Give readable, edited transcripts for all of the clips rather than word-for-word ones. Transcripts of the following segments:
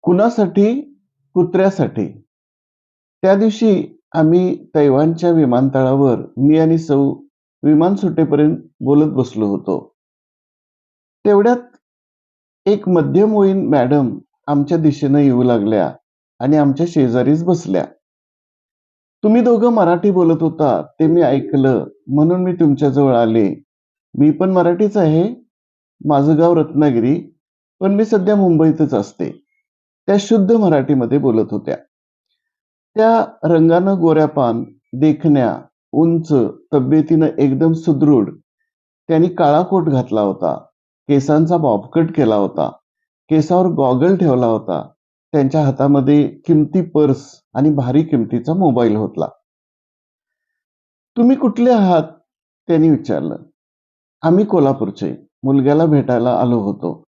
कुणासाठी? कुत्र्यासाठी. त्या दिवशी आम्ही तैवानच्या विमानतळावर मी आणि सौ विमान सुटेपर्यंत बोलत बसलो होतो. तेवढ्यात एक मध्यमवयीन मॅडम आमच्या दिशेनं येऊ लागल्या आणि आमच्या शेजारीच बसल्या. तुम्ही दोघं मराठी बोलत होता ते मी ऐकलं म्हणून मी तुमच्याजवळ आले. मी पण मराठीच आहे. माझं गाव रत्नागिरी, पण मी सध्या मुंबईतच असते. त्या शुद्ध मराठीमध्ये बोलत होत्या. त्या रंगानं गोऱ्यापान, देखण्या, उंच, तब्येतीनं एकदम सुदृढ. त्यांनी काळा कोट घातला होता. केसांचा बॉबकट केला होता. केसावर गॉगल ठेवला होता. त्यांच्या हातामध्ये किमती पर्स आणि भारी किमतीचा मोबाईल होता. तुम्ही कुठले आहात? त्यांनी विचारलं. आम्ही कोल्हापूरचे. मुलग्याला भेटायला आलो होतो.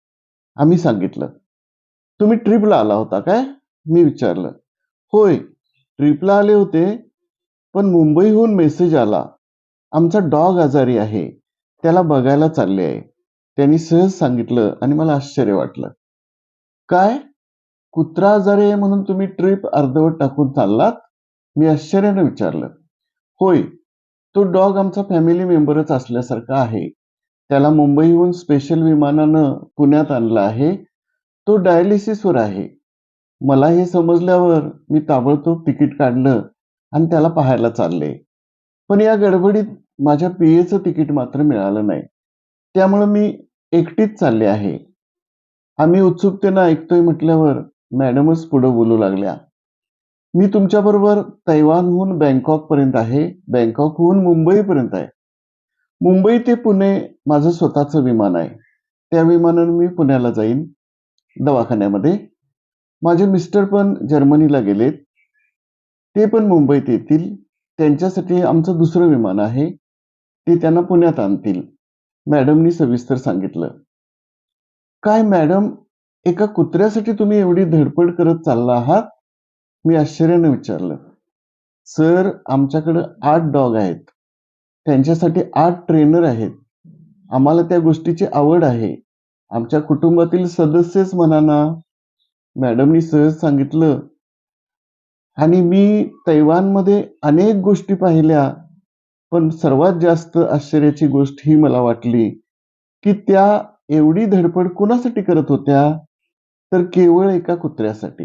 आम्ही सांगितलं. तुम्ही ट्रिपला आला होता काय? मी विचारलं. होय, ट्रिपला आले होते, पण मुंबईहून मेसेज आला. आमचा डॉग आजारी आहे. त्याला बघायला चालले आहे. त्यांनी सहज सांगितलं आणि मला आश्चर्य वाटलं. काय? कुत्रा आजारी आहे म्हणून तुम्ही ट्रिप अर्धवट टाकून चाललात? मी आश्चर्यानं विचारलं. होय, तो डॉग आमचा फॅमिली मेंबरच असल्यासारखा आहे. त्याला मुंबईहून स्पेशल विमानानं पुण्यात आणलं आहे. तो डायलिसिसवर आहे. मला हे समजल्यावर मी ताबडतोब तिकीट काढलं आणि त्याला पाहायला चालले. पण या गडबडीत माझ्या पीएचं तिकीट मात्र मिळालं नाही. त्यामुळे मी एकटीच चालले आहे. आम्ही उत्सुकतेनं ऐकतोय म्हटल्यावर मॅडमच पुढं बोलू लागल्या. मी तुमच्याबरोबर तैवानहून बँकॉकपर्यंत आहे. बँकॉकहून मुंबईपर्यंत आहे. मुंबई ते पुणे माझं स्वतःचं विमान आहे. त्या विमानानं मी पुण्याला जाईन दवाखान्यामध्ये. माझे मिस्टर पण जर्मनीला गेलेत. ते पण मुंबईत येतील. त्यांच्यासाठी आमचं दुसरं विमान आहे. ते त्यांना पुण्यात आणतील. मॅडमनी सविस्तर सांगितलं. काय मॅडम, एका कुत्र्यासाठी तुम्ही एवढी धडपड करत चालला आहात? मी आश्चर्यानं विचारलं. सर, आमच्याकडं 8 डॉग आहेत. त्यांच्यासाठी 8 ट्रेनर आहेत. आम्हाला त्या गोष्टीची आवड आहे. आमच्या कुटुंबातील सदस्यच म्हणा ना, मॅडमनी सहज सांगितलं. आणि मी तैवानमध्ये अनेक गोष्टी पाहिल्या, पण सर्वात जास्त आश्चर्याची गोष्ट ही मला वाटली, की त्या एवढी धडपड कुणासाठी करत होत्या? तर केवळ एका कुत्र्यासाठी.